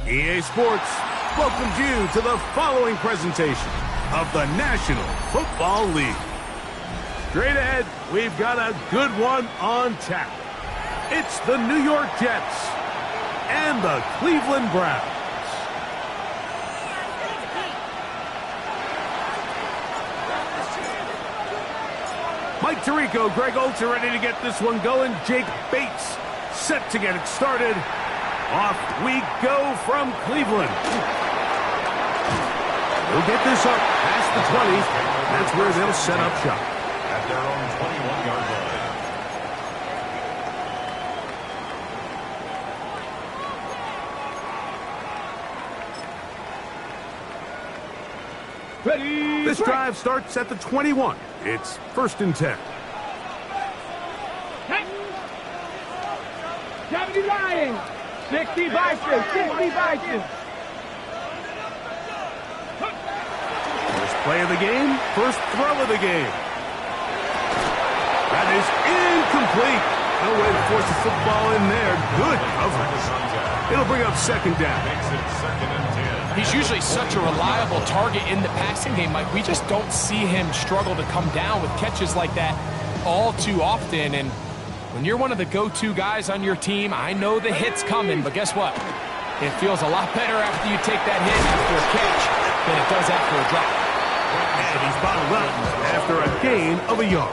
EA Sports welcomes you to the following presentation of the National Football League. Straight ahead, we've got a good one on tap. It's the New York Jets and the Cleveland Browns. Mike Tirico, Greg Oltz are ready to get this one going. Jake Bates set to get it started. Off we go from Cleveland. We'll get this up past the 20. That's where they'll set up shop. At their own 21-yard line. Ready, this drive starts at the 21. It's 1st and 10. 70 Lions. 60 Vikings. 60 Vikings. First play of the game, first throw of the game. That is incomplete. No way to force the football in there. Good coverage. It'll bring up 2nd down. Makes it 2nd and 10. He's usually such a reliable target in the passing game, Mike. We just don't see him struggle to come down with catches like that all too often. And when you're one of the go-to guys on your team, I know the hit's coming, but guess what? It feels a lot better after you take that hit after a catch than it does after a drop. And he's bottled up after a gain of a yard.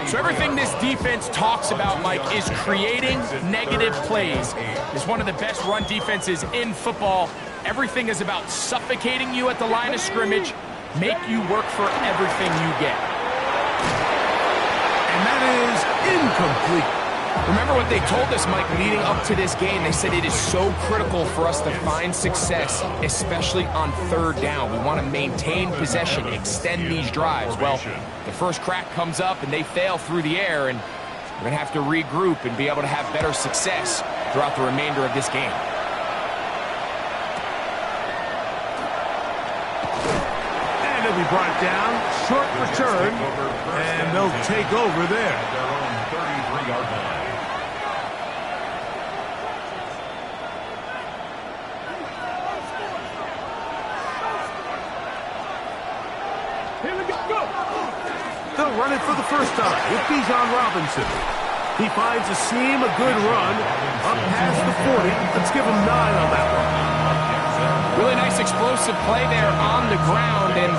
So everything this defense talks about, Mike, is creating negative plays. It's one of the best run defenses in football. Everything is about suffocating you at the line of scrimmage, make you work for everything you get. And that is incomplete. Remember what they told us, Mike, leading up to this game. They said it is so critical for us to find success, especially on 3rd down. We want to maintain possession, extend these drives. Well, the first crack comes up and they fail through the air, and we're going to have to regroup and be able to have better success throughout the remainder of this game. And he'll be brought down, short return, and they'll take over there. At their own 33-yard line. They'll run it for the first time with Bijan Robinson. He finds a seam, a good run, up past the 40. Let's give him 9 on that one. Really nice explosive play there on the ground. And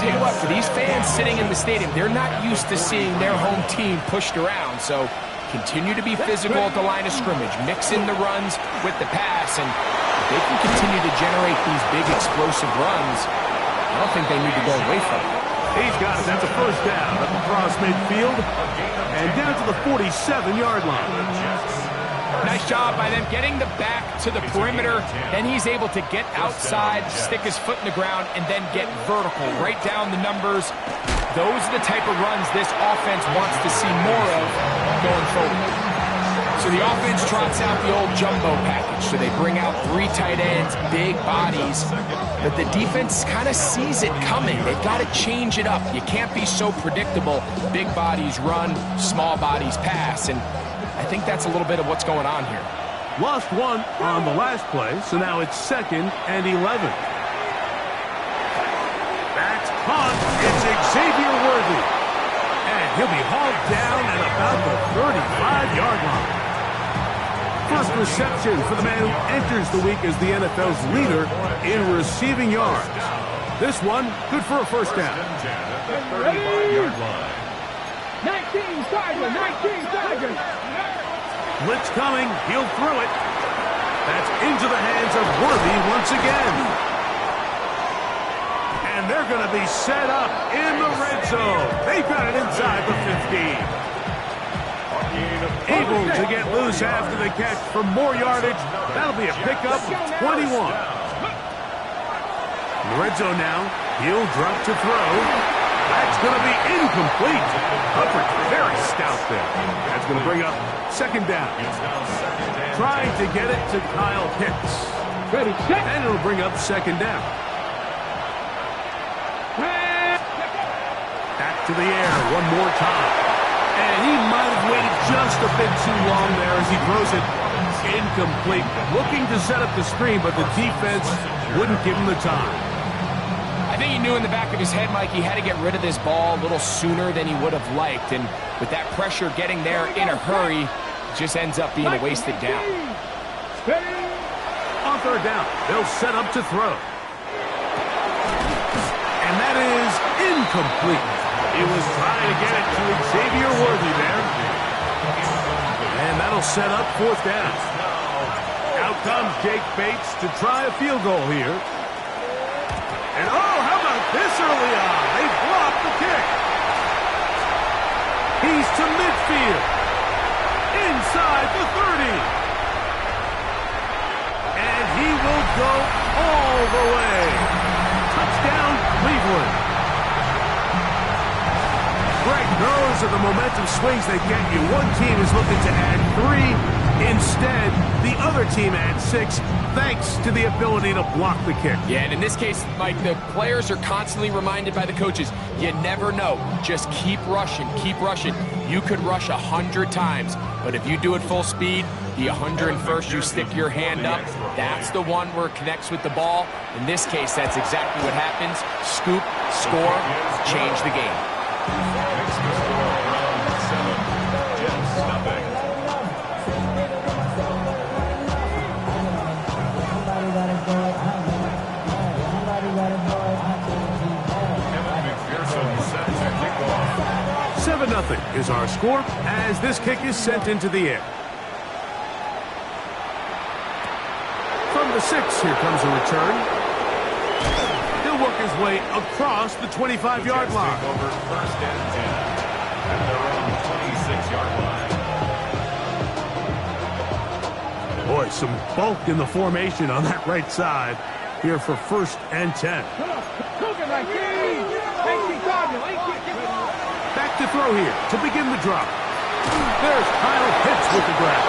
tell you what, for these fans sitting in the stadium, they're not used to seeing their home team pushed around. So continue to be physical at the line of scrimmage. Mix in the runs with the pass. And if they can continue to generate these big explosive runs, I don't think they need to go away from it. He's got it. That's a 1st down up across midfield and down to the 47-yard line. Nice job by them getting the back to the perimeter. Then he's able to get outside, stick his foot in the ground, and then get vertical. Right down the numbers. Those are the type of runs this offense wants to see more of going forward. So the offense trots out the old jumbo package. So they bring out 3 tight ends, big bodies. But the defense kind of sees it coming. They've got to change it up. You can't be so predictable. Big bodies run, small bodies pass. And I think that's a little bit of what's going on here. Lost 1 on the last play, so now it's 2nd and 11. That's caught. It's Xavier Worthy. And he'll be hauled down at about the 35-yard line. First reception for the man who enters the week as the NFL's leader in receiving yards. This one, good for a 1st down. At the 35-yard line. 19 Tigers, 19 Tigers. Blitz coming, he'll throw it. That's into the hands of Worthy once again. And they're going to be set up in the red zone. They've got it inside the 15. Able to get loose after the catch for more yardage. That'll be a pickup of 21. In the red zone now. He'll drop to throw. That's going to be incomplete. Coverage very stout there. That's going to bring up 2nd down. Trying to get it to Kyle Pitts. Ready, set. And it'll bring up 2nd down. Back to the air one more time. And he might have waited just a bit too long there as he throws it Incomplete. Looking to set up the screen, but the defense wouldn't give him the time. I think he knew in the back of his head, Mike, he had to get rid of this ball a little sooner than he would have liked. And with that pressure getting there in a hurry, it just ends up being a wasted down. On third down, they'll set up to throw. And that is incomplete. He was trying to get it to Xavier Worthy there. And that'll set up fourth down. Out comes Jake Bates to try a field goal here. And oh, how about this early on? They blocked the kick. He's to midfield. Inside the 30. And he will go all the way. Touchdown, Cleveland. Greg, those are the momentum swings that get you. One team is looking to add 3. Instead, the other team adds 6, thanks to the ability to block the kick. Yeah, and in this case, Mike, the players are constantly reminded by the coaches, you never know. Just keep rushing, keep rushing. You could rush 100 times, but if you do it full speed, the 101st you stick your hand up, that's the one where it connects with the ball. In this case, that's exactly what happens. Scoop, score, change the game. Makes the score round 7. Jets nothing. Nothing is our score as this kick is sent into the air. From the 6, here comes a return. He'll work his way across the 25-yard line. Over first and 10 at their own 26-yard line. Boy, some bulk in the formation on that right side here for first and 10. Back to throw here to begin the drop. There's Kyle Pitts with the grab.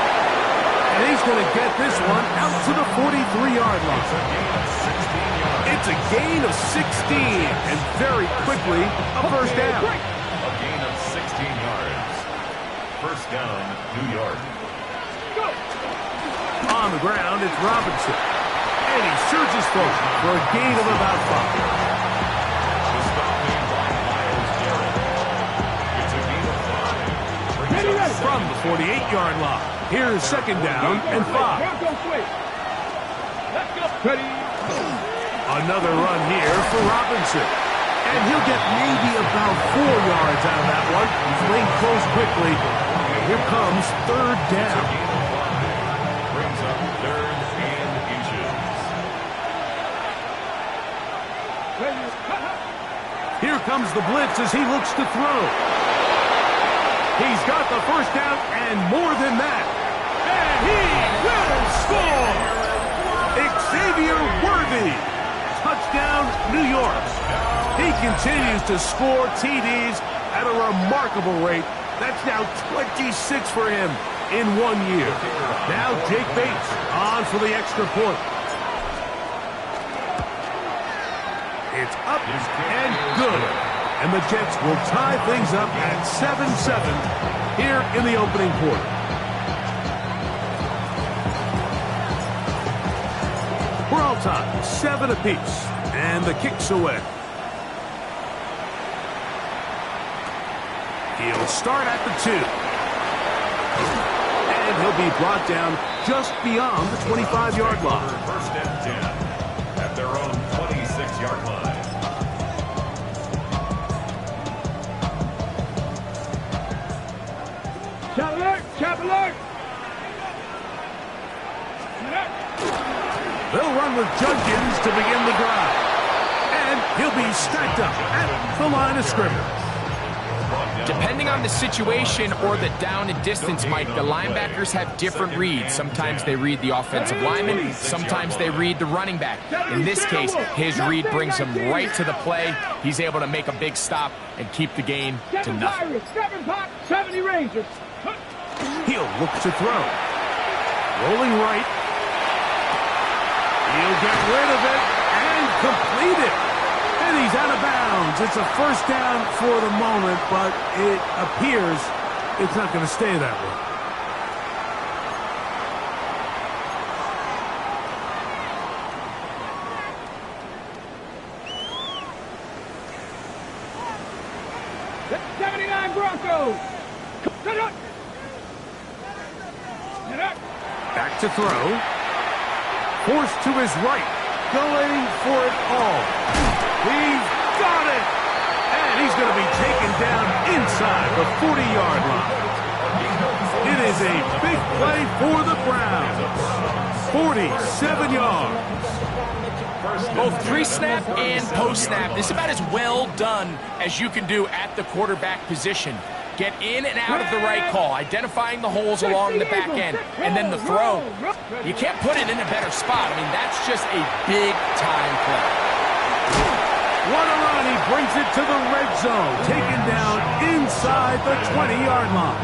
And he's going to get this one out to the 43-yard line. It's a gain of 16, and very quickly, a first down. A gain of 16 yards. First down, New York. On the ground, it's Robinson. And he surges forward for a gain of about 5. From the 48-yard line. Here's second down and 5. Another run here for Robinson. And he'll get maybe about 4 yards out of that one. He's laying close quickly. Here comes third down. Brings up third and inches. Here comes the blitz as he looks to throw. He's got the first down and more than that. And he will score! Xavier Worthy. Touchdown, New York. He continues to score TDs at a remarkable rate. That's now 26 for him in 1 year. Now Jake Bates on for the extra point. It's up and good. And the Jets will tie things up at 7-7 here in the opening quarter. We're all tied, 7 apiece, and the kick's away. He'll start at the 2. And he'll be brought down just beyond the 25-yard line. First and 10 at their own 26-yard line. Alert! They'll run with Judkins to begin the drive. And he'll be stacked up at the line of scrimmage. Depending on the situation or the down and distance, Mike, the linebackers have different reads. Sometimes they read the offensive lineman. Sometimes they read the running back. In this case, his read brings him right to the play. He's able to make a big stop and keep the gain to nothing. 70 Rangers. He'll look to throw. Rolling right. He'll get rid of it and complete it. And he's out of bounds. It's a first down for the moment, but it appears it's not going to stay that way. 79 Broncos. Back to throw. Forced to his right. Going for it all. He's got it. And he's going to be taken down inside the 40-yard line. It is a big play for the Browns. 47 yards. Both pre-snap and post-snap, this is about as well done as you can do at the quarterback position. Get in and out of the right call, identifying the holes along the back end, and then the throw. You can't put it in a better spot. I mean, that's just a big-time play. What a run. He brings it to the red zone, taken down inside the 20-yard line.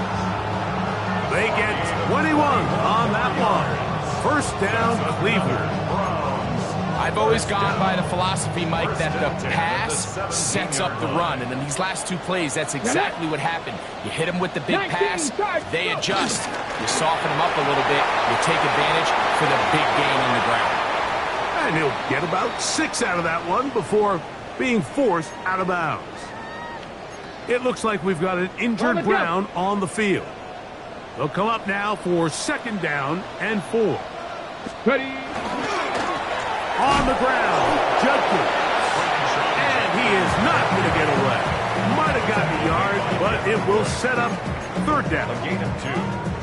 They get 21 on that one. First down, Cleveland. I've always gone by the philosophy, Mike, that the pass sets up the run. And in these last two plays, that's exactly what happened. You hit them with the big pass, they adjust. You soften them up a little bit, you take advantage for the big gain on the ground. And he'll get about 6 out of that one before being forced out of bounds. It looks like we've got an injured Brown on the field. They'll come up now for second down and 4. Ready. On the ground, Judkins. And he is not going to get away. Might have gotten a yard, but it will set up third down. A gain of 2.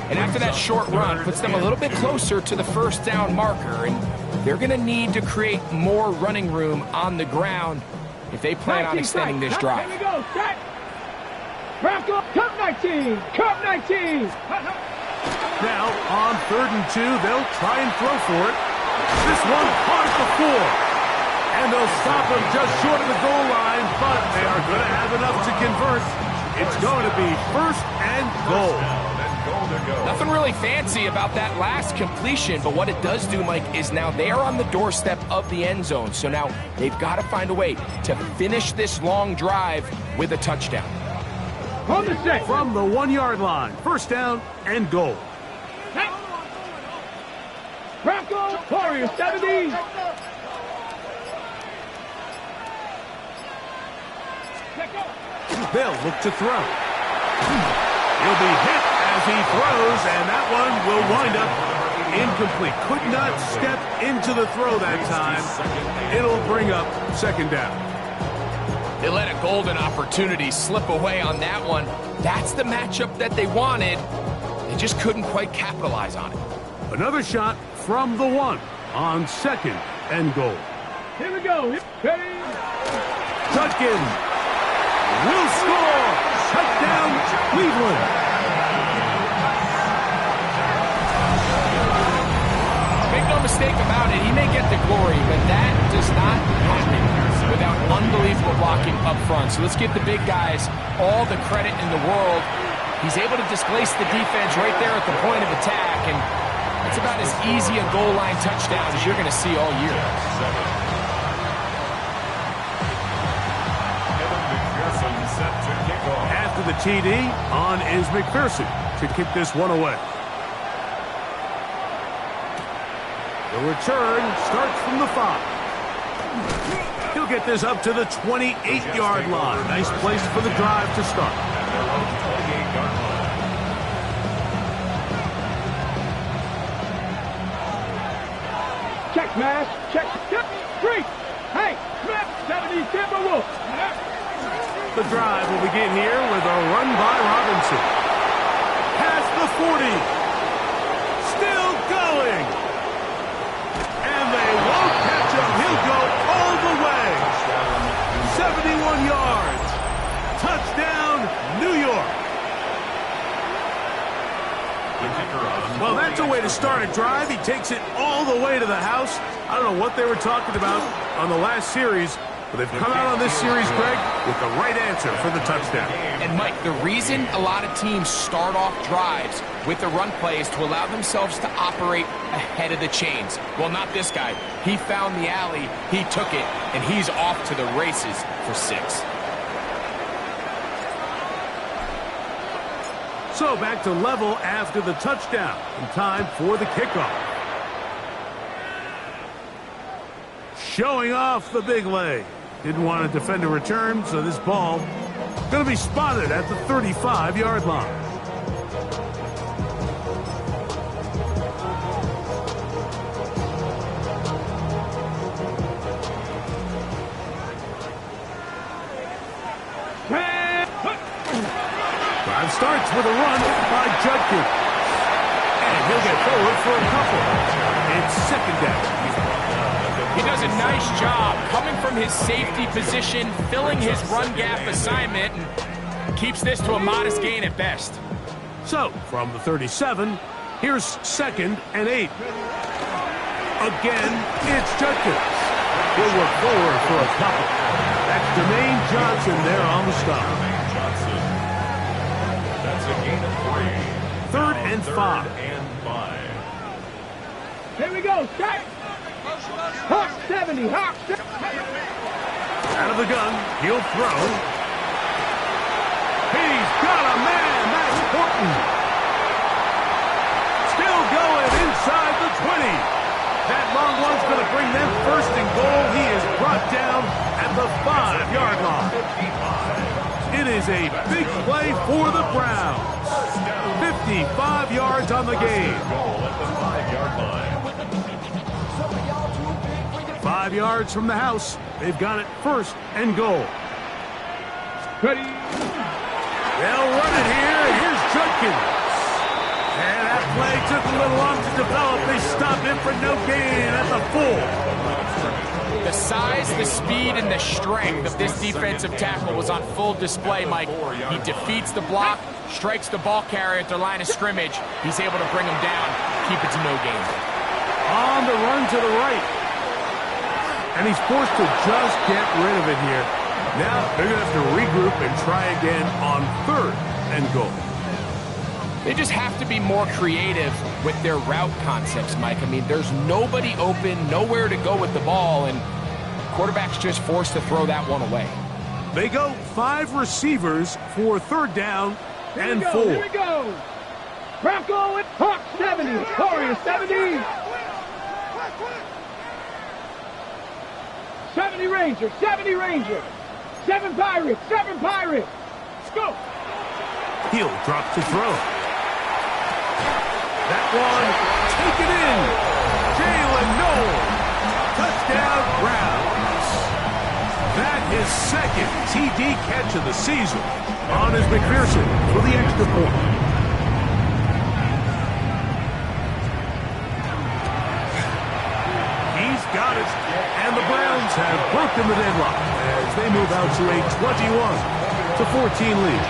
And after that short run, puts them a little bit closer to the first down marker. And they're going to need to create more running room on the ground if they plan on extending this drive. Here we go. Set. Bronco, Cup 19. Cup 19. Now, on 3rd and 2, they'll try and throw for it. This one caught at the 4. And they'll stop him just short of the goal line, but they are going to have enough to convert. It's going to be first and goal. Nothing really fancy about that last completion, but what it does do, Mike, is now they are on the doorstep of the end zone. So now they've got to find a way to finish this long drive with a touchdown. On the set. From the 1-yard line, first down and goal. Bronco, Warrior 70. They'll look to throw. He'll be hit as he throws, and that one will wind up incomplete. Could not step into the throw that time. It'll bring up second down. They let a golden opportunity slip away on that one. That's the matchup that they wanted. They just couldn't quite capitalize on it. Another shot from the 1 on second and goal. Here we go. Ready. Judkins will score. Touchdown, Cleveland. Make no mistake about it, he may get the glory, but that does not happen without unbelievable blocking up front. So let's give the big guys all the credit in the world. He's able to displace the defense right there at the point of attack, and it's about as easy a goal line touchdown as you're going to see all year. After the TD, on is McPherson to kick this one away. The return starts from the 5. He'll get this up to the 28-yard line. Nice place for the drive to start. Check, Mash. Check. 3. Hey, Smith, 70 Timberwolves. The drive will begin here with a run by Robinson. Past the 40. Still going. And they won't catch him. He'll go all the way. 71 yards. Touchdown, New York. Well, that's a way to start a drive. He takes it all the way to the house. I don't know what they were talking about on the last series, but they've come out on this series, Greg, with the right answer for the touchdown. And, Mike, the reason a lot of teams start off drives with the run play is to allow themselves to operate ahead of the chains. Well, not this guy. He found the alley, he took it, and he's off to the races for 6. So back to level after the touchdown, and time for the kickoff. Showing off the big leg. Didn't want to defend a return, so this ball Going to be spotted at the 35-yard line. Drive starts with a run by Judkins. And he'll get forward for a couple. It's second down. He does a nice job coming from his safety position, filling his run gap assignment, and keeps this to a modest gain at best. So, from the 37, here's 2nd and 8. Again, it's Judkins. He'll work forward for a couple. That's Jermaine Johnson there on the stop. That's a gain of 3. 3rd and 5. Here we go. Start. Hawk 70. Hawk 70. Out of the gun. He'll throw. He's got a man. That's Horton. Still going inside the 20. That long one's going to bring them 1st and goal. He is brought down at the 5-yard line. It is a big play for the Browns. 55 yards on the game. 5 yards from the house. They've got it 1st and goal. Ready. They'll run it here. Here's Judkins. And that play took a little long to develop. They stop him for no gain at the 4. The size, the speed, and the strength of this defensive tackle was on full display, Mike. He defeats the block, strikes the ball carrier at their line of scrimmage. He's able to bring him down, keep it to no gain. On the run to the right. And he's forced to just get rid of it here. Now they're going to have to regroup and try again on 3rd and goal. They just have to be more creative with their route concepts, Mike. I mean, there's nobody open, nowhere to go with the ball, and quarterback's just forced to throw that one away. They go 5 receivers for 3rd down and 4. Here we go. Bronco and Hawk 70. Warrior 70. 70 Ranger. 70 Ranger. 7 Pirates. 7 Pirates. Let's go. He'll drop to throw. That one, taken in. Jalen Noel. Touchdown, Browns. That is 2nd TD catch of the season on his McPherson for the extra point. He's got it. And the Browns have broken the deadlock as they move out to a 21-14 lead.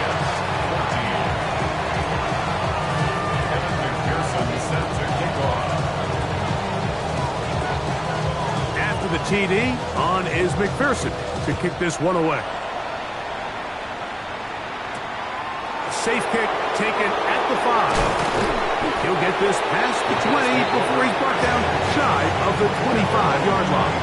After the TD, on is McPherson to kick this one away. Safe kick taken at the 5. He'll get this past the 20 before he's brought down shy of the 25-yard line.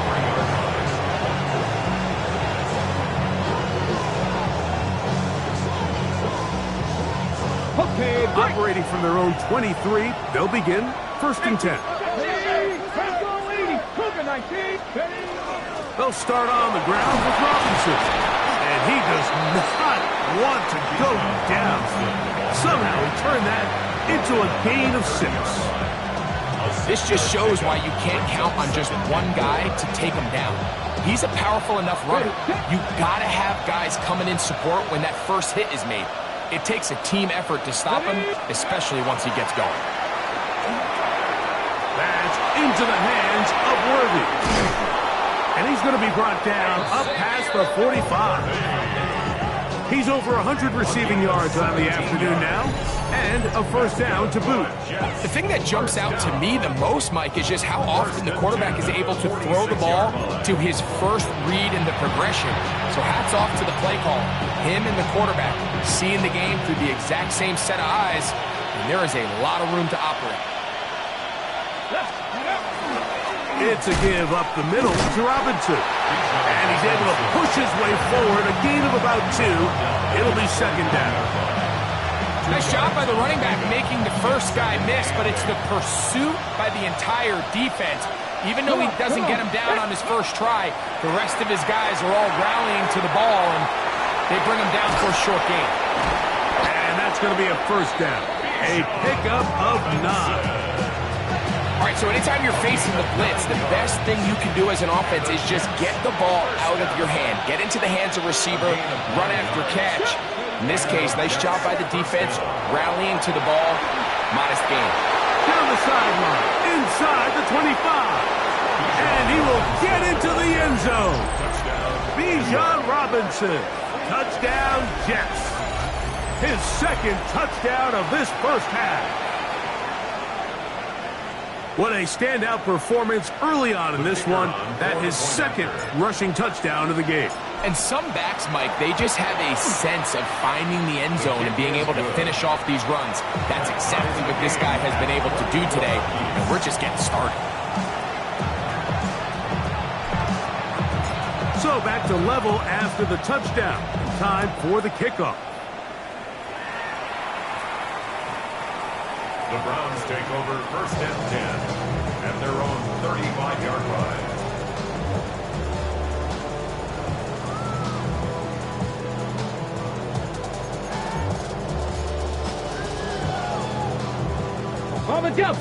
Okay, Operating from their own 23, they'll begin 1st and 10. They'll start on the ground with Robinson. And he does not want to go down. Somehow he turned that into a gain of 6. This just shows why you can't count on just one guy to take him down. He's a powerful enough runner. You gotta have guys coming in support when that first hit is made. It takes a team effort to stop him, especially once he gets going. That's into the hands of Worthy. And he's going to be brought down up past the 45. He's over 100 receiving yards on the afternoon now, and a 1st down to boot. The thing that jumps out to me the most, Mike, is just how often the quarterback is able to throw the ball to his first read in the progression. So hats off to the play call. Him and the quarterback seeing the game through the exact same set of eyes, and there is a lot of room to operate. It's a give up the middle to Robinson. And he's able to push his way forward, a gain of about 2. It'll be 2nd down. Nice job by the running back making the first guy miss, but it's the pursuit by the entire defense. Even though he doesn't get him down on his first try, the rest of his guys are all rallying to the ball, and They bring him down for a short gain. And that's going to be a first down. A pickup of 9. All right, so anytime you're facing the blitz, the best thing you can do as an offense is just get the ball out of your hand. Get into the hands of receiver, run after catch. In this case, nice job by the defense, rallying to the ball. Modest gain. Down the sideline, inside the 25. And he will get into the end zone. Bijan Robinson, touchdown Jets. His second touchdown of this first half. What a standout performance early on in this one. That his second rushing touchdown of the game. And some backs, Mike, they just have a sense of finding the end zone and being able to finish off these runs. That's exactly what this guy has been able to do today, and we're just getting started. So back to level after the touchdown. Time for the kickoff. The Browns take over first and 10 at their own 35-yard line.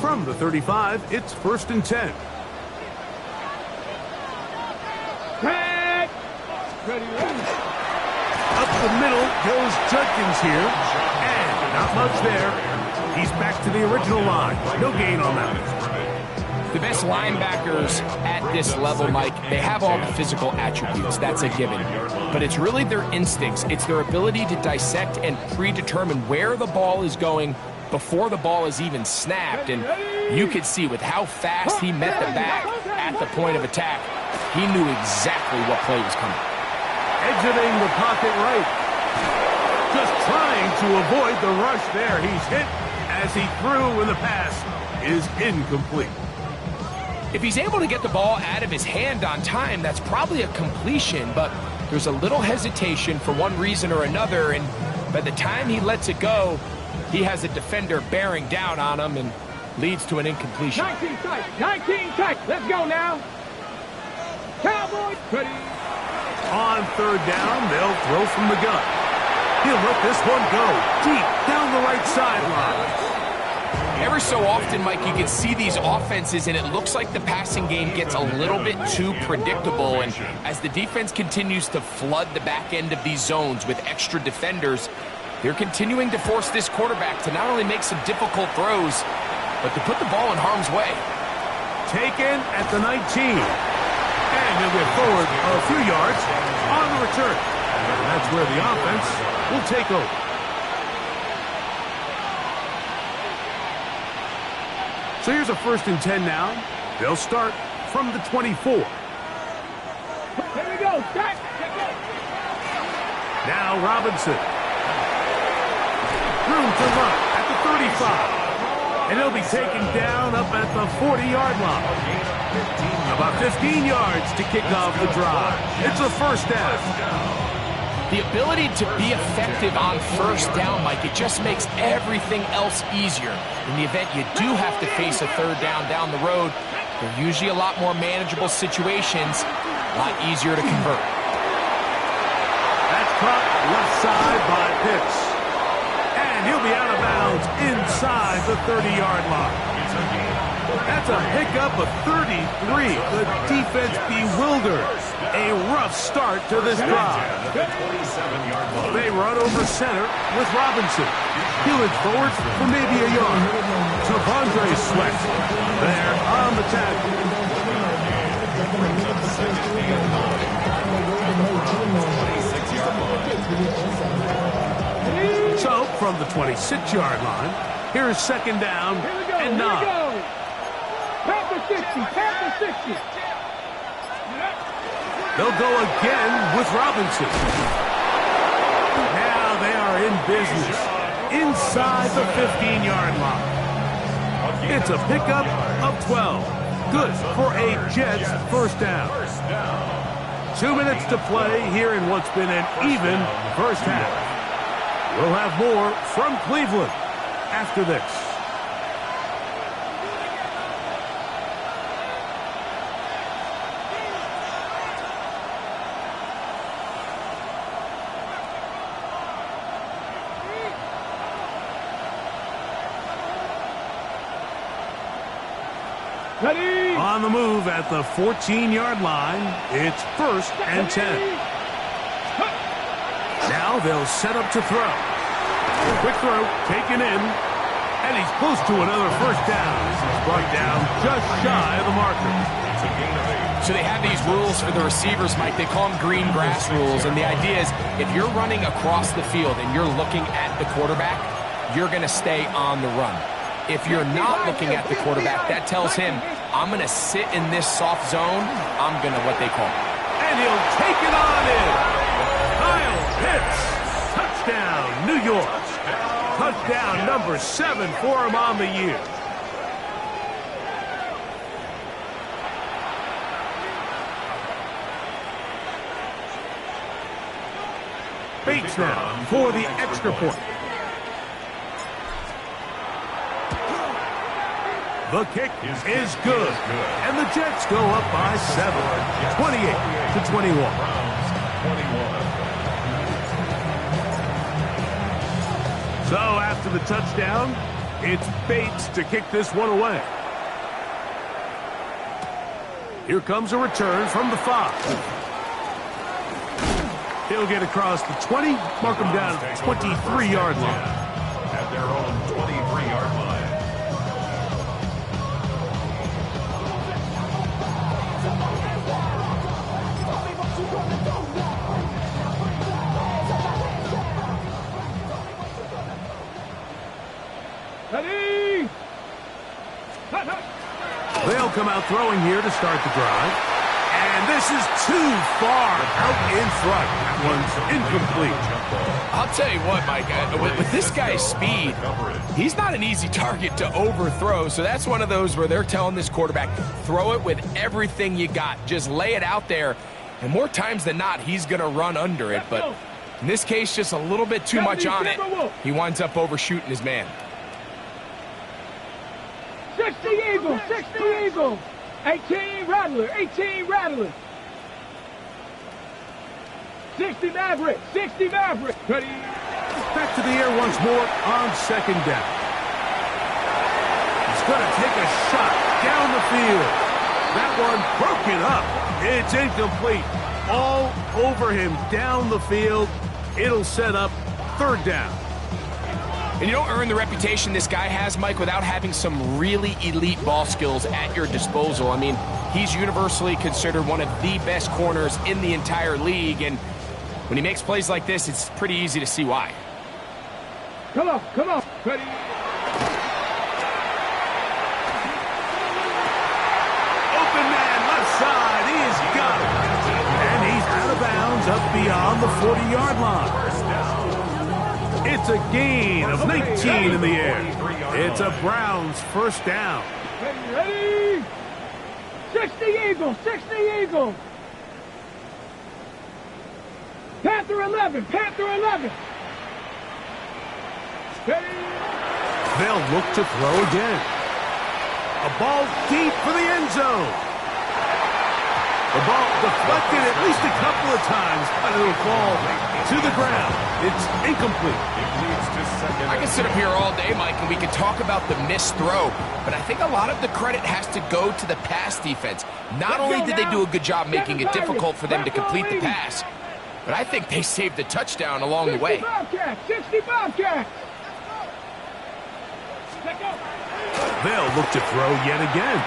From the 35, it's first and 10. Up the middle goes Judkins here. And not much there. He's back to the original line. No gain on that. The best linebackers at this level, Mike, they have all the physical attributes. That's a given. But it's really their instincts. It's their ability to dissect and predetermine where the ball is going before the ball is even snapped. And you could see with how fast he met the back at the point of attack, he knew exactly what play was coming. Exiting the pocket right. Just trying to avoid the rush there. He's hit as he threw when the pass is incomplete. If he's able to get the ball out of his hand on time, that's probably a completion, but there's a little hesitation for one reason or another, and by the time he lets it go, he has a defender bearing down on him and leads to an incompletion. 19 tight, 19 tight. Let's go now. Cowboys, ready. On third down, they'll throw from the gun. He'll let this one go deep down the right sideline. Every so often, Mike, you can see these offenses, and it looks like the passing game gets a little bit too predictable. And as the defense continues to flood the back end of these zones with extra defenders, they're continuing to force this quarterback to not only make some difficult throws, but to put the ball in harm's way. Taken at the 19. And he'll get forward a few yards on the return. And that's where the offense will take over. So here's a first and 10 now. They'll start from the 24. Here we go. Now Robinson. Room to run at the 35. And he'll be taken down up at the 40-yard line. About 15 yards to kick off the drive. It's a first down. The ability to be effective on first down, Mike, it just makes everything else easier. In the event you do have to face a third down the road, they're usually a lot more manageable situations, a lot easier to convert. That's caught left side by Pitts. And he'll be out of bounds inside the 30-yard line. That's a pickup of 33. The defense bewildered. A rough start to this drive. They run over center with Robinson. Heeling forward for maybe a yard. T'Vondre Sweat there on the tackle. So from the 26-yard line, here's second down and 9. Panther 60, Panther 60. They'll go again with Robinson. Now they are in business inside the 15-yard line. It's a pickup of 12. Good for a Jets first down. 2 minutes to play here in what's been an even first half. We'll have more from Cleveland after this. Ready. On the move at the 14-yard line. It's 1st and 10. Now they'll set up to throw. Quick throw, taken in. And he's close to another first down. He's brought down just shy of the marker. It's a gain of 8. So they have these rules for the receivers, Mike. They call them green grass rules. And the idea is if you're running across the field and you're looking at the quarterback, you're going to stay on the run. If you're not looking at the quarterback, that tells him, I'm going to sit in this soft zone. I'm going to what they call. And he'll take it on in. Kyle Pitts. Touchdown, New York. Touchdown number 7 for him on the year. Bates now for the extra point. The kick is good. And the Jets go up by 7, 28-21. So after the touchdown, it's Bates to kick this one away. Here comes a return from the 5. He'll get across the 20, mark him down at the 23-yard line. At their own 23-yard line. Ready. They'll come out throwing here to start the drive. And this is too far out in front. That one's incomplete. I'll tell you what, Mike, with this guy's speed, he's not an easy target to overthrow. So that's one of those where they're telling this quarterback, throw it with everything you got. Just lay it out there. And more times than not, he's going to run under it. But in this case, just a little bit too much on it. He winds up overshooting his man. 60 Eagles, 60 Eagles. 18 Rattler, 18 Rattler. 60 Maverick, 60 Maverick. Ready. Back to the air once more on second down. He's going to take a shot down the field. That one broken up. It's incomplete. All over him down the field. It'll set up 3rd down. And you don't earn the reputation this guy has, Mike, without having some really elite ball skills at your disposal. I mean, he's universally considered one of the best corners in the entire league. And when he makes plays like this, it's pretty easy to see why. Come on, come on. Ready. Open man, left side. He's got it. And he's out of bounds up beyond the 40-yard line. It's a gain of 19 in the air. It's a Browns first down. Ready? 60 Eagles, 60 Eagles. Panther 11, Panther 11. Ready? They'll look to throw again. A ball deep for the end zone. The ball deflected at least a couple of times, but it'll fall to the ground. It's incomplete. I can sit up here all day, Mike, and we can talk about the missed throw, but I think a lot of the credit has to go to the pass defense. Not only did they do a good job making it difficult for them to complete the pass, but I think they saved the touchdown along the way. 60 Bobcats. They'll look to throw yet again.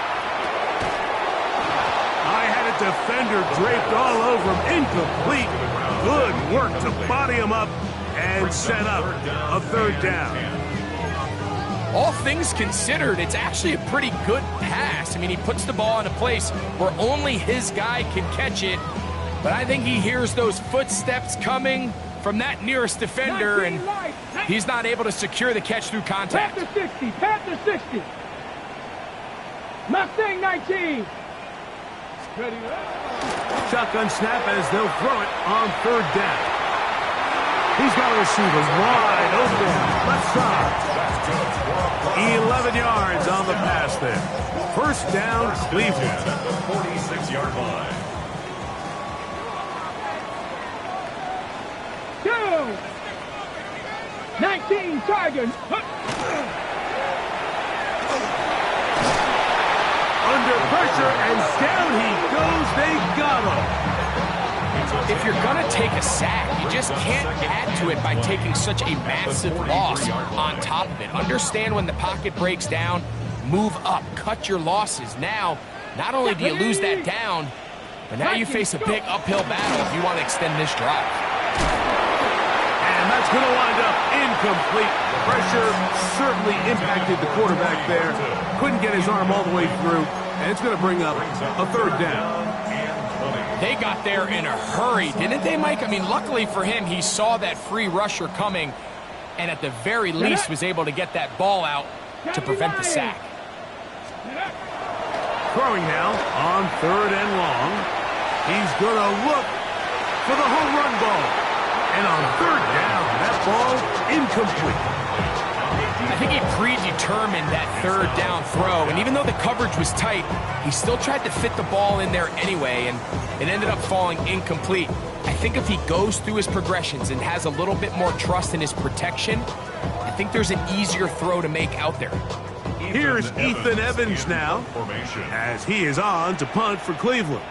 I had a defender draped all over him. Incomplete. Good work to body him up and set up a 3rd down. All things considered, it's actually a pretty good pass. I mean, he puts the ball in a place where only his guy can catch it. But I think he hears those footsteps coming from that nearest defender, and he's not able to secure the catch through contact. Panther 60, Panther 60. Mustang 19. Ready. Shotgun snap as they'll throw it on 3rd down. He's got a receiver wide open, left side. 11 yards on the pass there. First down, Cleveland. At the 46-yard line. 19 Tigers. under pressure, and down he goes. They got him. If you're going to take a sack, you just can't add to it by taking such a massive loss on top of it. Understand when the pocket breaks down, move up, cut your losses. Now, not only do you lose that down, but now you face a big uphill battle if you want to extend this drive. And that's going to wind up incomplete. The pressure certainly impacted the quarterback there. Couldn't get his arm all the way through, and it's going to bring up a third down. They got there in a hurry, didn't they, Mike? I mean, luckily for him, he saw that free rusher coming and at the very least was able to get that ball out to prevent the sack. Throwing now on 3rd and long. He's going to look for the home run ball. And on 3rd down, that ball incomplete. I think he predetermined that 3rd down throw, and even though the coverage was tight, he still tried to fit the ball in there anyway, and it ended up falling incomplete. I think if he goes through his progressions and has a little bit more trust in his protection, I think there's an easier throw to make out there. Here's Ethan Evans now, as he is on to punt for Cleveland.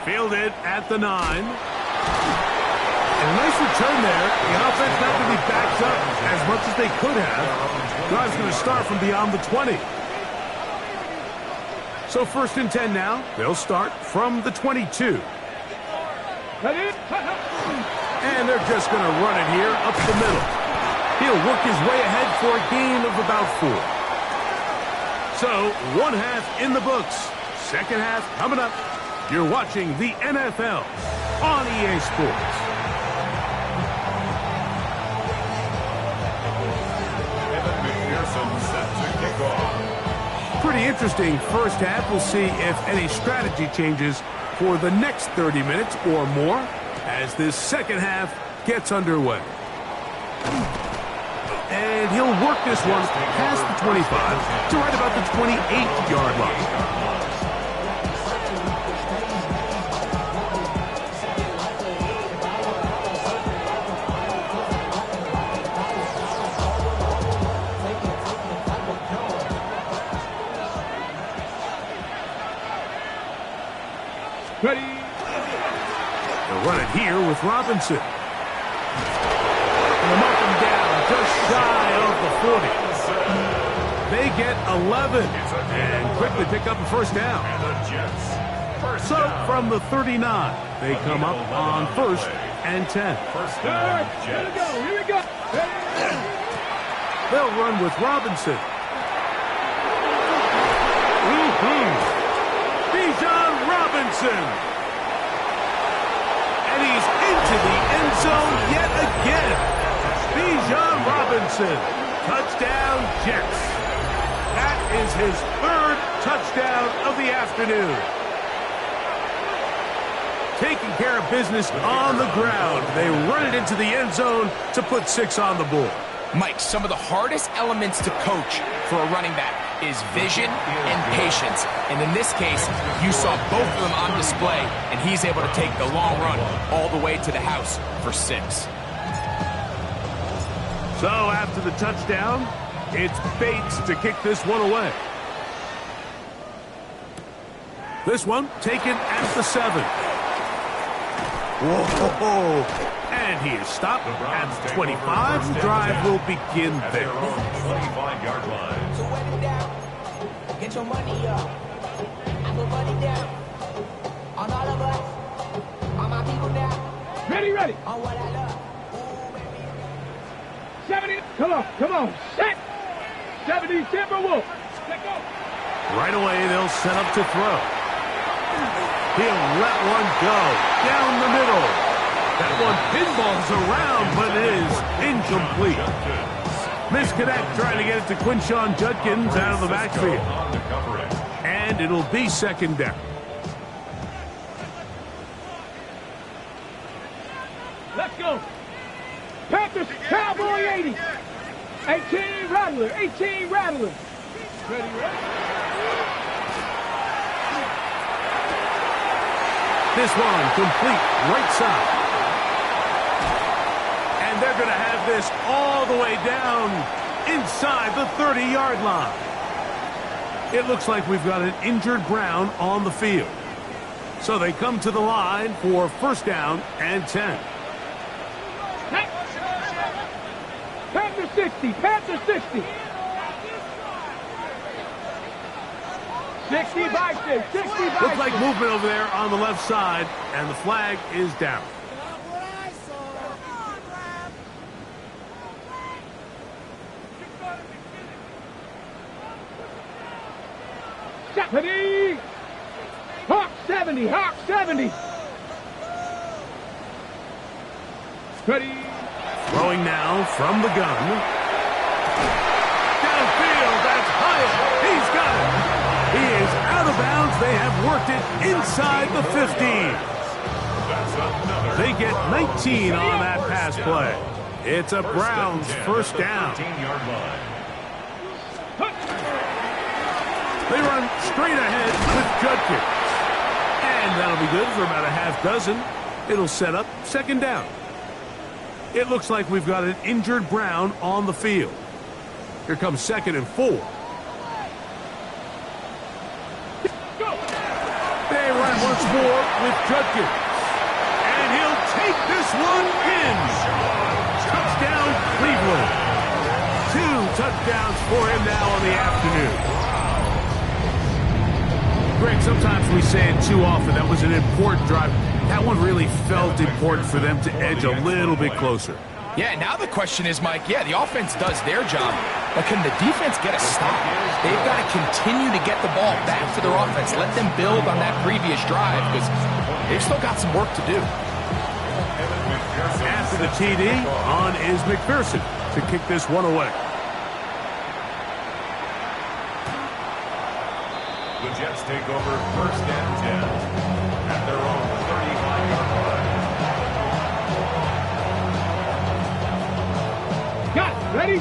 Fielded at the 9. And a nice return there. The offense not going to be backed up as much as they could have. Drive's going to start from beyond the 20. So 1st and 10 now. They'll start from the 22. And they're just going to run it here up the middle. He'll work his way ahead for a gain of about 4. So 1 half in the books. 2nd half coming up. You're watching the NFL on EA Sports. Pretty interesting first half. We'll see if any strategy changes for the next 30 minutes or more as this 2nd half gets underway. And he'll work this one past the 25 to right about the 28-yard line. Ready. They'll run it here with Robinson. And mark him down just shy of the 40. They get 11 and quickly pick up a 1st down. So from the 39, they come up on 1st and 10. Here we go. They'll run with Robinson. Bijan Robinson. And he's into the end zone yet again. Bijan Robinson. Touchdown, Jets. That is his 3rd touchdown of the afternoon. Taking care of business on the ground. They run it into the end zone to put 6 on the board. Mike, some of the hardest elements to coach for a running back is vision and patience. And in this case, you saw both of them on display, and he's able to take the long run all the way to the house for 6. So after the touchdown, it's Bates to kick this one away. This one taken at the 7. Whoa! And he is stopped at the 25. The drive will begin there. 25-yard line. So wet it down. Get your money up. I put money down. On all of us. On my people now. Ready. On what I love. 70. Come on. Set. 70 Timberwolves. Let go. Right away, they'll set up to throw. He'll let one go down the middle. That one pinballs around, but it is incomplete. Misconnect trying to get it to Quinshawn Judkins out of the backfield. And it'll be 2nd down. Let's go. Panthers, Cowboy 80. 18 Rattler. 18 Rattler. Ready. This one complete right side. And they're going to have this all the way down inside the 30-yard line. It looks like we've got an injured Brown on the field. So they come to the line for first down and 10. Panther 60, Panther 60. 60 by 6, 60 by 6. Looks like movement over there on the left side, and the flag is down. Ready? Hawk 70, Hawk 70. Ready? Throwing now from the gun. Downfield, that's Hyatt. He's got it. He is out of bounds. They have worked it inside the 15. They get 19 on that pass play. It's a Browns first down. They run straight ahead with Judkins. And that'll be good for about a half dozen. It'll set up second down. It looks like we've got an injured Brown on the field. Here comes 2nd and 4. They run once more with Judkins. And he'll take this one in. Touchdown, Cleveland. 2 touchdowns for him now on the afternoon. Greg, sometimes we say it too often. That was an important drive. That one really felt important for them to edge a little bit closer. Yeah, now the question is, Mike, yeah, the offense does their job, but can the defense get a stop? They've got to continue to get the ball back to their offense. Let them build on that previous drive because they've still got some work to do. After the TD, on is McPherson to kick this one away. The Jets take over first and 10 at their own 35-yard line. Got it. Ready?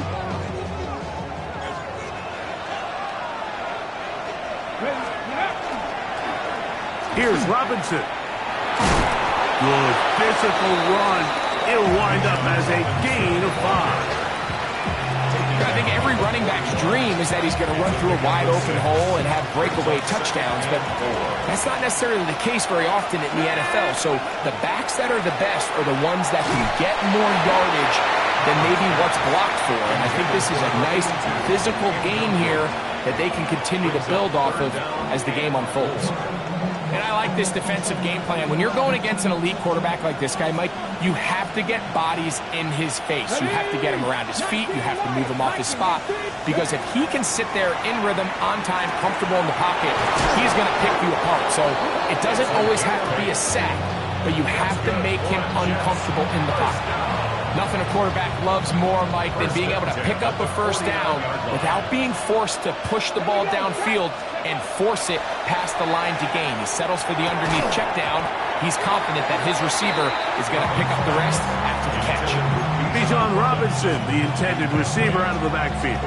Here's Robinson. Good physical run. It'll wind up as a gain of 5. I think every running back's dream is that he's going to run through a wide open hole and have breakaway touchdowns, but that's not necessarily the case very often in the NFL. So the backs that are the best are the ones that can get more yardage than maybe what's blocked for. And I think this is a nice physical game here that they can continue to build off of as the game unfolds. And I like this defensive game plan. When you're going against an elite quarterback like this guy, Mike, you have to get bodies in his face. You have to get him around his feet. You have to move him off his spot. Because if he can sit there in rhythm, on time, comfortable in the pocket, he's going to pick you apart. So it doesn't always have to be a sack, but you have to make him uncomfortable in the pocket. Nothing a quarterback loves more, Mike, than being able to pick up a first down without being forced to push the ball downfield and force it past the line to gain. He settles for the underneath check down. He's confident that his receiver is going to pick up the rest after the catch. Bijan Robinson, the intended receiver, out of the backfield.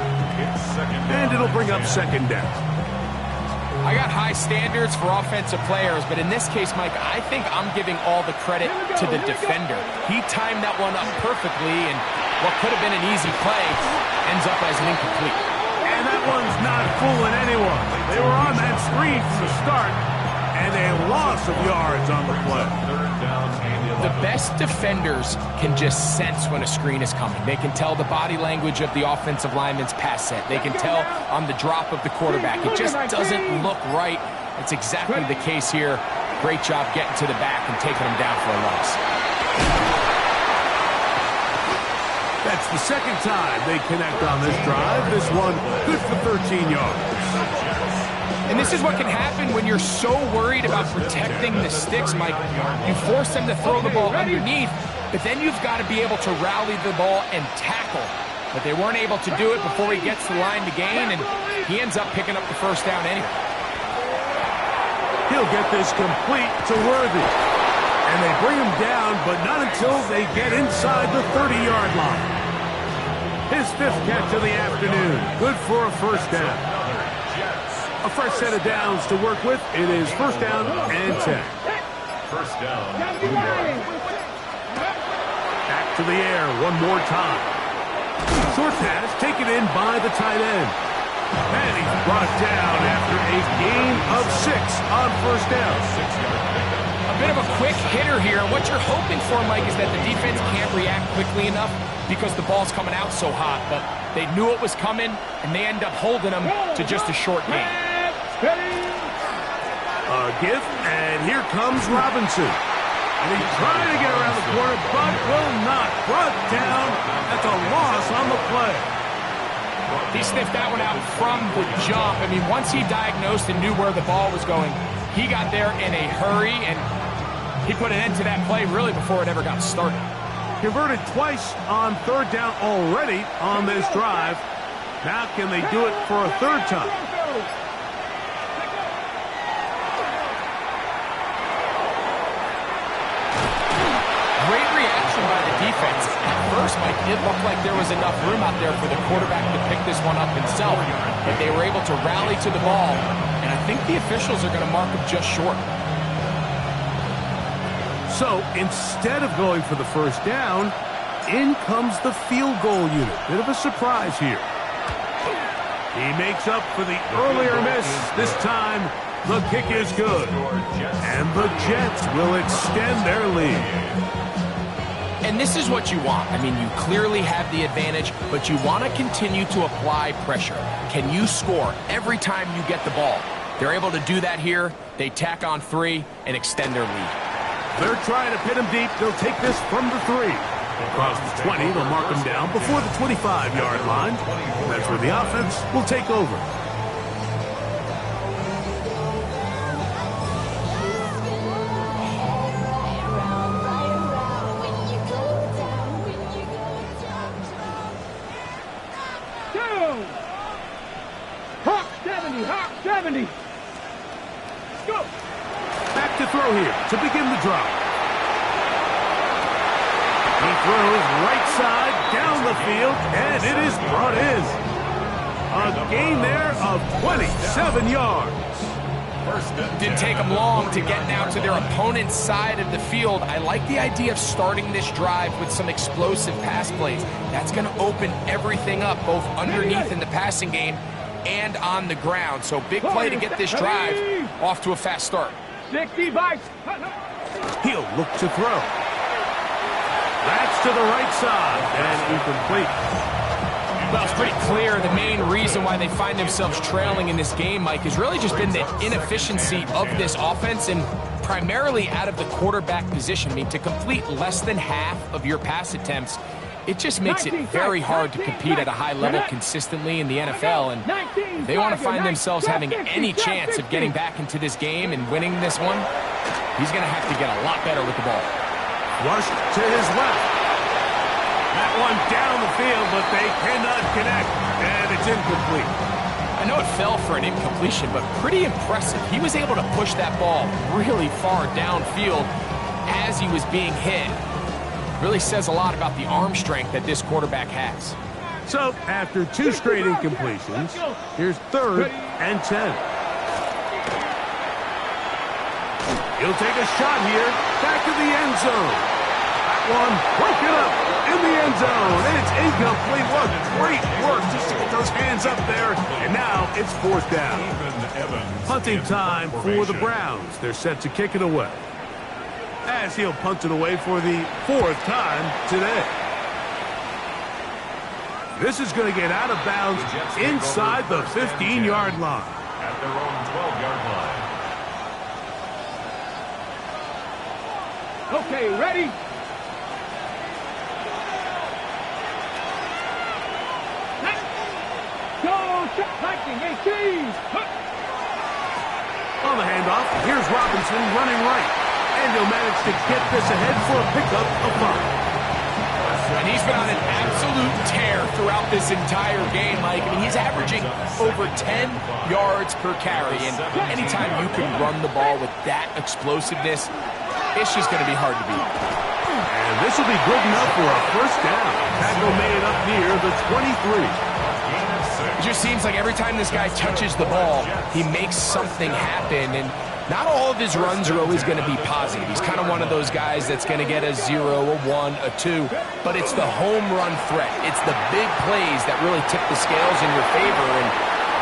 And it'll bring up second down. I got high standards for offensive players, but in this case, Mike, I think I'm giving all the credit to the defender. He timed that one up perfectly, and what could have been an easy play ends up as an incomplete. And that one's not fooling anyone. They were on that screen from the start, and a loss of yards on the play. The best defenders can just sense when a screen is coming. They can tell the body language of the offensive lineman's pass set. They can tell on the drop of the quarterback. It just doesn't look right. It's exactly the case here. Great job getting to the back and taking them down for a loss. That's the second time they connect on this drive. This one good for 13 yards. And this is what can happen when you're so worried about protecting the sticks, Mike. You force them to throw the ball underneath, but then you've got to be able to rally the ball and tackle. But they weren't able to do it before he gets the line to gain, and he ends up picking up the first down anyway. He'll get this complete to Worthy. And they bring him down, but not until they get inside the 30-yard line. His 5th catch of the afternoon. Good for a first down. A fresh set of downs to work with. It is first down and 10. First down. Back to the air one more time. Short pass taken in by the tight end. And he's brought down after a gain of 6 on first down. 6-yard pickup. A bit of a quick hitter here. What you're hoping for, Mike, is that the defense can't react quickly enough because the ball's coming out so hot. But they knew it was coming, and they end up holding them to just a short gain. A give, and here comes Robinson. And he's trying to get around the corner, but will not. Brought down. That's a loss on the play. He sniffed that one out from the jump. I mean, once he diagnosed and knew where the ball was going, he got there in a hurry, and he put an end to that play really before it ever got started. Converted twice on third down already on this drive. Now can they do it for a third time? Great reaction by the defense. At first, Mike, it looked like there was enough room out there for the quarterback to pick this one up himself, but they were able to rally to the ball, and I think the officials are going to mark him just short. So instead of going for the first down, in comes the field goal unit. Bit of a surprise here. He makes up for the earlier miss. This time, the kick is good. And the Jets will extend their lead. And this is what you want. I mean, you clearly have the advantage, but you want to continue to apply pressure. Can you score every time you get the ball? They're able to do that here. They tack on 3 and extend their lead. They're trying to pin him deep. They'll take this from the 3. Across the 20, they'll mark him down before the 25-yard line. That's where the offense will take over. Hawk 70, Hawk 70. Go. Back to throw here to begin the drive. He throws right side down the field, and it is brought in. A gain there of 27 yards. Didn't take them long to get now to their opponent's side of the field. I like the idea of starting this drive with some explosive pass plays. That's going to open everything up, both underneath in the passing game and on the ground. So big play to get this drive off to a fast start. 60 bites. He'll look to throw. That's to the right side, and incomplete. Well, it's pretty clear the main reason why they find themselves trailing in this game, Mike, has really just been the inefficiency of this offense and primarily out of the quarterback position. I mean, to complete less than half of your pass attempts, it just makes it very hard to compete at a high level consistently in the NFL. And if they want to find themselves having any chance of getting back into this game and winning this one, he's going to have to get a lot better with the ball. Rushed to his left. That one down the field, but they cannot connect, and it's incomplete. I know it fell for an incompletion, but pretty impressive. He was able to push that ball really far downfield as he was being hit. Really says a lot about the arm strength that this quarterback has. So, after 2 straight incompletions, here's 3rd and 10. He'll take a shot here, back to the end zone. That one broken up in the end zone, and it's incomplete. What great work just to get those hands up there, and now it's 4th down. Punting time for the Browns. They're set to kick it away, as he'll punt it away for the 4th time today. This is going to get out of bounds inside the 15-yard line. At their own 12-yard line. Okay, ready? Go, Viking 18. On the handoff, here's Robinson running right. And he'll manage to get this ahead for a pickup of 5. And he's been on an absolute tear throughout this entire game, Mike. I mean, he's averaging over 10 yards per carry. And anytime you can run the ball with that explosiveness, it's just going to be hard to beat. And this will be good enough for a 1st down. Tackle made up near the 23. It just seems like every time this guy touches the ball, he makes something happen. And Not all of his runs are always going to be positive. He's kind of one of those guys that's going to get a 0, a 1, a 2, but it's the home run threat. It's the big plays that really tip the scales in your favor, and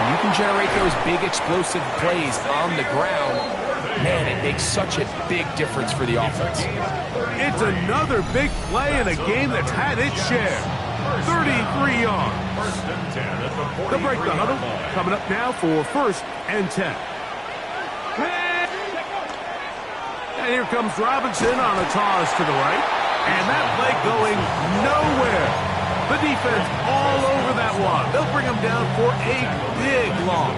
when you can generate those big explosive plays on the ground, man, it makes such a big difference for the offense. It's another big play in a game that's had its share. 33 yards. They'll break the huddle. Coming up now for 1st and 10. And here comes Robinson on a toss to the right. And that play going nowhere. The defense all over that one. They'll bring him down for a big loss.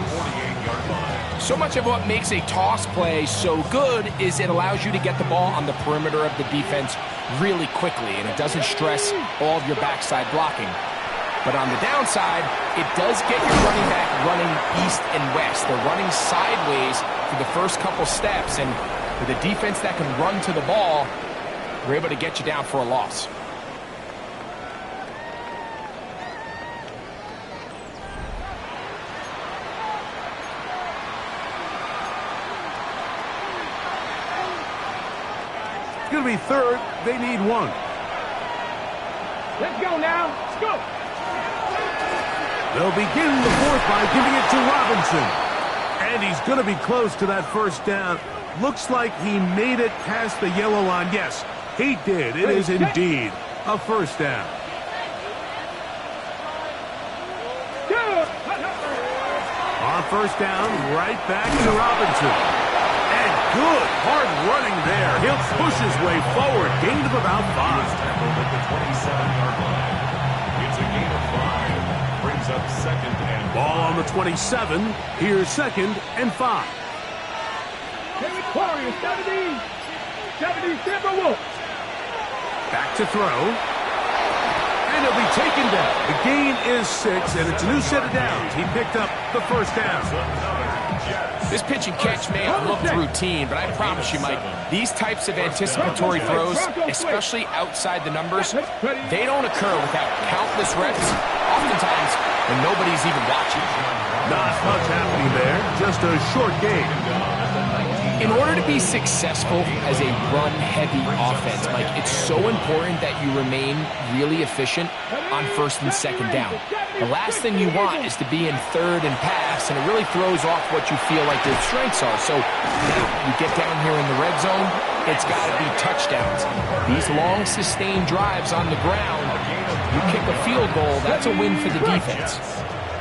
So much of what makes a toss play so good is it allows you to get the ball on the perimeter of the defense really quickly, and it doesn't stress all of your backside blocking. But on the downside, it does get your running back running east and west. They're running sideways for the first couple steps, and with a defense that can run to the ball, we're able to get you down for a loss. It's going to be 3rd. They need 1. Let's go now. Let's go. They'll begin the 4th by giving it to Robinson. And he's going to be close to that 1st down. Looks like he made it past the yellow line. Yes, he did. It is indeed a 1st down. On 1st down, right back to Robinson. And good hard running there. He'll push his way forward. Gain of about 5. At the 27-yard line. It's a gain of 5. Brings up 2nd and Ball on the 27. Here's 2nd and 5. Warriors, 70. 70 Timberwolves. Back to throw. And he'll be taken down. The gain is 6, and it's a new set of downs. He picked up the 1st down. This pitch and catch may have looked routine, but I promise you, Mike, these types of anticipatory throws, especially outside the numbers, they don't occur without countless reps, oftentimes when nobody's even watching. Not much happening there. Just a short gain. In order to be successful as a run-heavy offense, Mike, it's so important that you remain really efficient on 1st and 2nd down. The last thing you want is to be in 3rd and pass, and it really throws off what you feel like your strengths are. So now you get down here in the red zone, it's got to be touchdowns. These long, sustained drives on the ground, you kick a field goal, that's a win for the defense.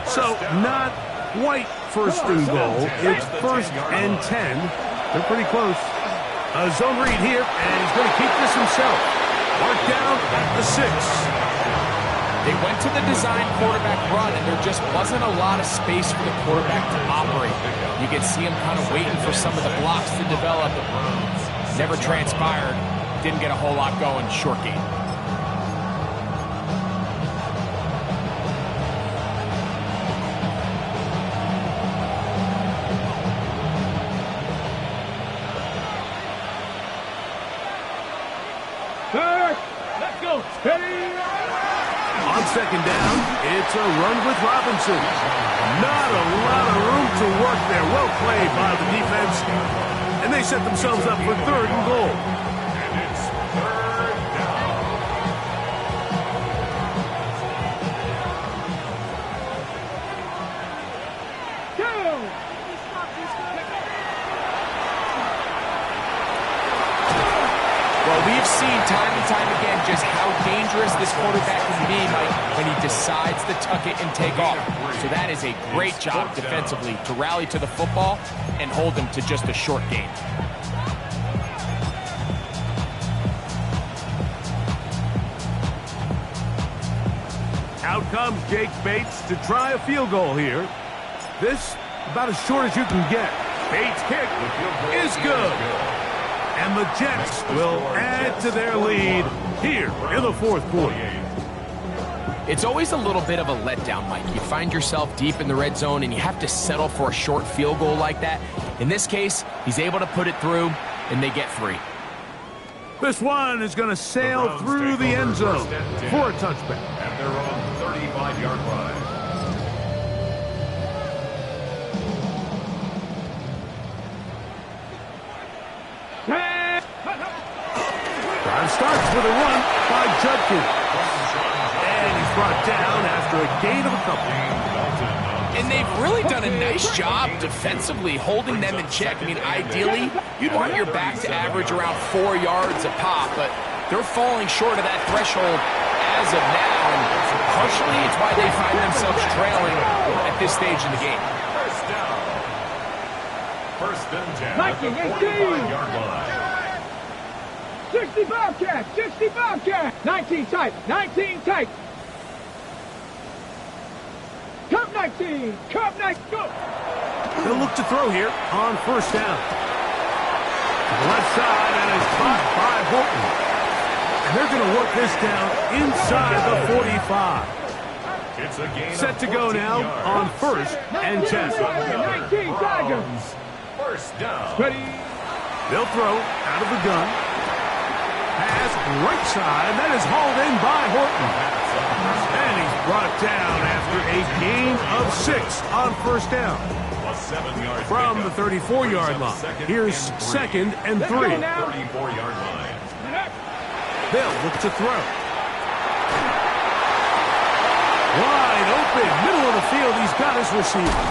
So not quite 1st and goal. It's 1st and 10. They're pretty close. A zone read here, and he's going to keep this himself. Marked down at the 6. They went to the design quarterback run, and there just wasn't a lot of space for the quarterback to operate. You could see him kind of waiting for some of the blocks to develop. Never transpired. Didn't get a whole lot going. Short game. Let's go. Steady. On 2nd down, it's a run with Robinson. Not a lot of room to work there. Well played by the defense. And they set themselves up for 3rd and goal. And it's 3rd down. Well, we've seen time and time again just how dangerous this quarterback can be, Mike, when he decides to tuck it and take off. So that is a great job defensively to rally to the football and hold him to just a short gain. Out comes Jake Bates to try a field goal here. This about as short as you can get. Bates' kick is good. And the Jets will add to their lead here in the 4th quarter. It's always a little bit of a letdown, Mike. You find yourself deep in the red zone and you have to settle for a short field goal like that. In this case, he's able to put it through and they get 3. This one is going to sail through the end zone for a touchback. At their own 35-yard line. with a run by Judkins. And he's brought down after a gain of a couple. And they've really done a nice job defensively holding them in check. I mean, ideally, you'd want your back to average around 4 yards a pop, but they're falling short of that threshold as of now. And partially, it's why they find themselves trailing at this stage in the game. First down. First and 10 at Mikey, the 18. 45-yard line. 60 Bobcat, 60 Bobcat. 19 tight, 19 tight. Cup 19, Cup 19, go. He'll look to throw here on first down. To the left side, and is caught by Horton. And they're going to work this down inside the 45. It's a gain Set of to go 14 now yards. on first and 10. 19 Tigers. First down. Ready. They'll throw out of the gun. Pass right side. That is hauled in by Horton. And he's brought down after a gain of 6 on first down. A 7-yard From the pickup. 34-yard line. Here's second and 3. 34-yard line. They'll look to throw. Wide open, middle of the field. He's got his receiver.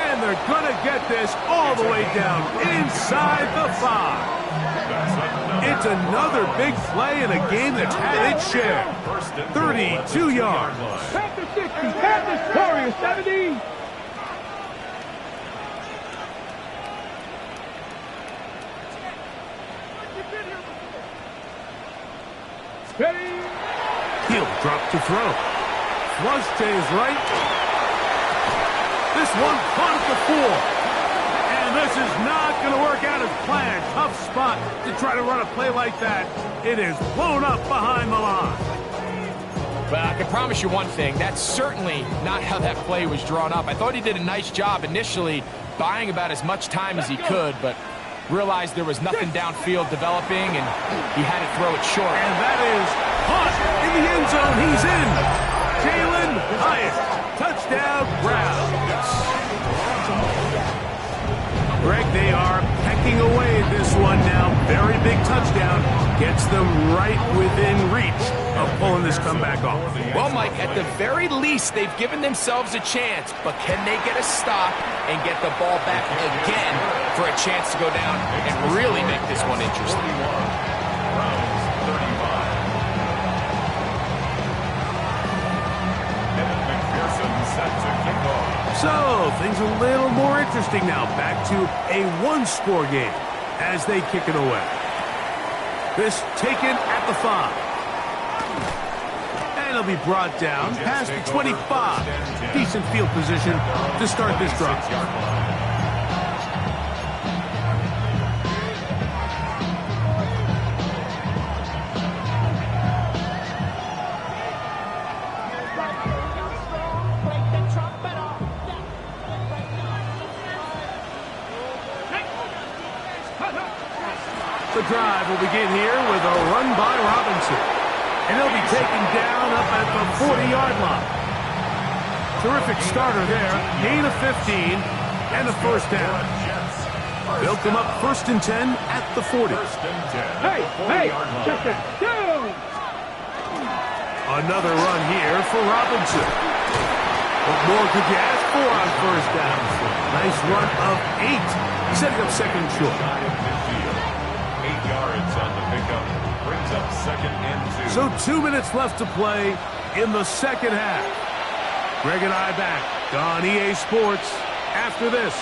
And they're going to get this all the way down inside the 5. It's another big play in a game that's had its share. 32 yards. Panther 60, Panthers Warriors 70. Ready. He'll drop to throw. Flush to his right. This one caught at the 4. And this is not going to work out as planned. Tough spot to try to run a play like that. It is blown up behind the line. Well, I can promise you one thing. That's certainly not how that play was drawn up. I thought he did a nice job initially buying about as much time as he could, but realized there was nothing downfield developing, and he had to throw it short. And that is caught in the end zone. He's in. Jalen Hyatt. Touchdown, Browns. Greg, they are pecking away at this one now. Very big touchdown. Gets them right within reach of pulling this comeback off. Well, Mike, at the very least, they've given themselves a chance, but can they get a stop and get the ball back again for a chance to go down and really make this one interesting? Browns 35. Evan McPherson set to kick off. So, things a little more interesting now. Back to a one-score game as they kick it away. This taken at the 5. And it'll be brought down past the 25. Decent field position to start this drive. The drive will begin here with a run by Robinson. And he'll be taken down up at the 40-yard line. Terrific starter there. Gain of 15 and a first down. They'll come up first and 10 at the 40. Hey, check that. Down. Another run here for Robinson. What more could you ask for on first down? Nice run of 8. Setting up second short. 8 yards on the pickup. Brings up second and 2. So 2 minutes left to play in the second half. Greg and I back on EA Sports after this.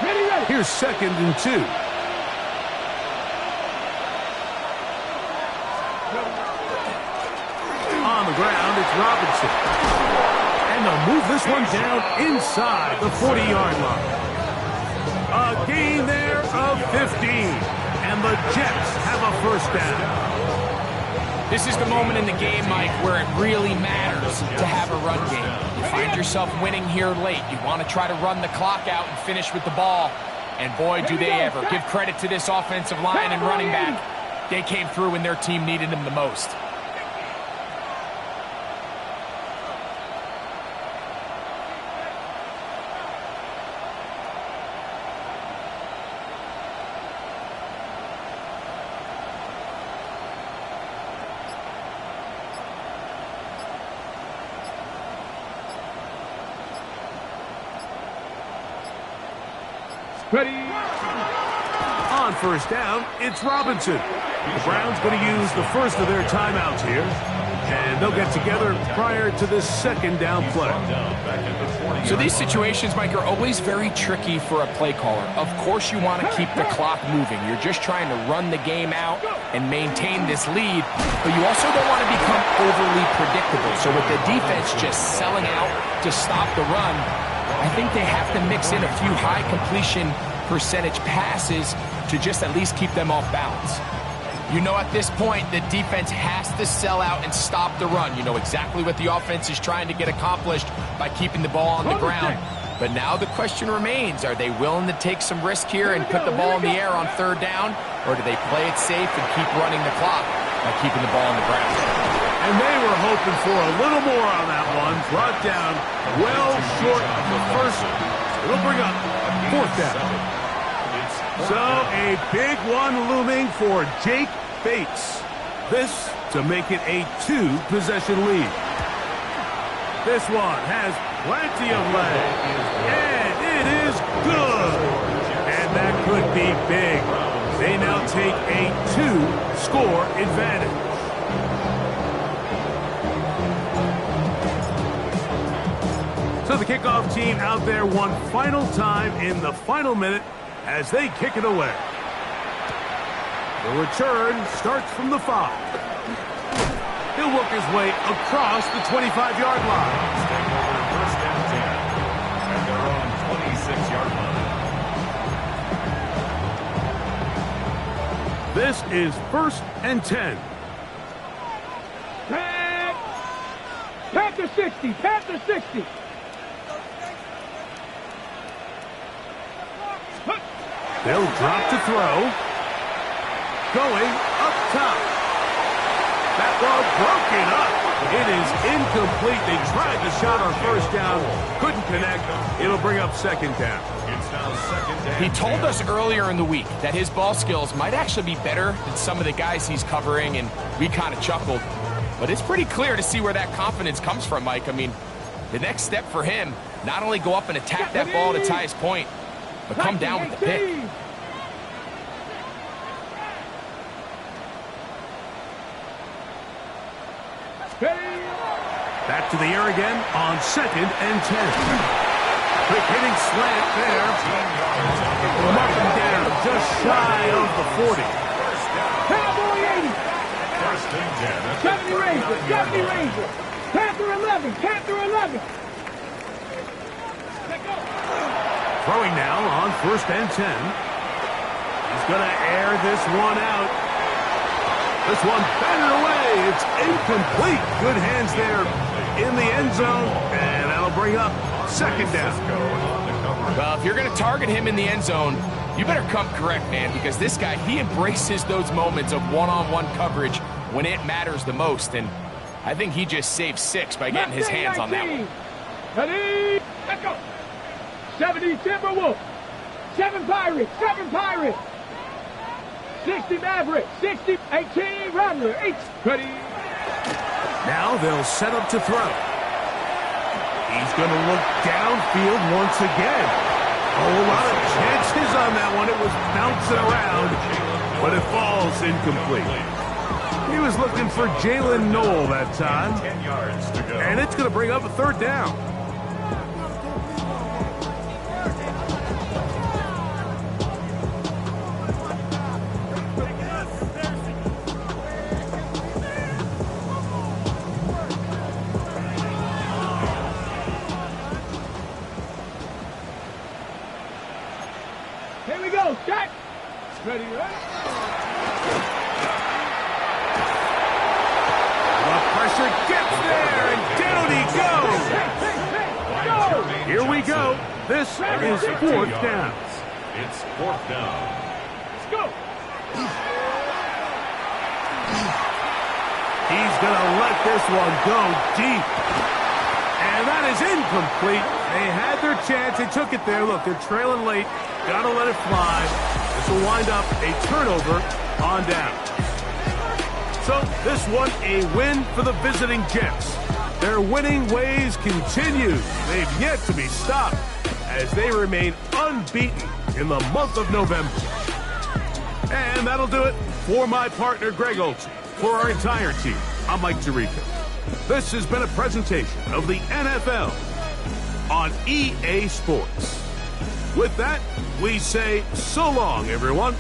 Ready. Here's second and 2. On the ground, it's Robinson. And they'll move this one down inside the 40-yard line. A gain there of 15. And the Jets have a first down. This is the moment in the game, Mike, where it really matters to have a run game. You find yourself winning here late. You want to try to run the clock out and finish with the ball. And boy, do they ever. Give credit to this offensive line and running back. They came through when their team needed them the most. Ready. On first down, it's Robinson. The Browns going to use the first of their timeouts here, and they'll get together prior to this second down play. So these situations, Mike, are always very tricky for a play caller. Of course you want to keep the clock moving. You're just trying to run the game out and maintain this lead, but you also don't want to become overly predictable. So with the defense just selling out to stop the run, I think they have to mix in a few high completion percentage passes to just at least keep them off balance. You know at this point the defense has to sell out and stop the run. You know exactly what the offense is trying to get accomplished by keeping the ball on the ground. But now the question remains, are they willing to take some risk here and put the ball in the air on third down? Or do they play it safe and keep running the clock by keeping the ball on the ground? And they were hoping for a little more on that one. Brought down well short of the first. It'll bring up fourth down. So a big one looming for Jake Bates. This to make it a 2-possession lead. This one has plenty of legs, and it is good. And that could be big. They now take a 2-score advantage. So the kickoff team out there one final time in the final minute as they kick it away. The return starts from the 5. He'll work his way across the 25-yard line. Take over first and 10 at their own 26-yard line. This is first and 10. Panther 60. Panther 60. They'll drop to throw. Going up top. That ball broken up. It is incomplete. They tried the shot on first down. Couldn't connect. It'll bring up second down. It's now second down. He told us earlier in the week that his ball skills might actually be better than some of the guys he's covering, and we kind of chuckled. But it's pretty clear to see where that confidence comes from, Mike. I mean, the next step for him, not only go up and attack that ball to tie his point, but come down with the pick. Back to the air again on second and 10. Quick hitting slant there. Marking down just shy of the 40. Cowboy 80. First and 10. 70 Ranger. 70 Ranger. Panther 11. Panther 11. Throwing now on first and 10. He's going to air this one out. This one batted away. It's incomplete. Good hands there in the end zone. And that'll bring up second down. Well, if you're going to target him in the end zone, you better come correct, man, because this guy, he embraces those moments of one-on-one coverage when it matters the most. And I think he just saved 6 by getting his hands on that one. Ready? Let's go. 70 Timberwolves. 7 Pirates. 7 Pirates. 60 Mavericks. 60 18 Rattler. 8. Ready? Now they'll set up to throw. He's going to look downfield once again. A lot of chances on that one. It was bouncing around, but it falls incomplete. He was looking for Jalen Noel that time. 10 yards to go. And it's going to bring up a third down. Here we go. Set. Ready, ready? The pressure gets there, and down he goes. Go. Here we go. This is fourth down. It's fourth down. Let's go. He's going to let this one go deep. And that is incomplete. They had their chance. They took it there. Look, they're trailing late. Got to let it fly. This will wind up a turnover on down. So this one a win for the visiting Jets. Their winning ways continue. They've yet to be stopped. as they remain unbeaten in the month of November. And that'll do it for my partner, Greg Olsen. For our entire team, I'm Mike Tirico. This has been a presentation of the NFL on EA Sports. With that, we say so long, everyone.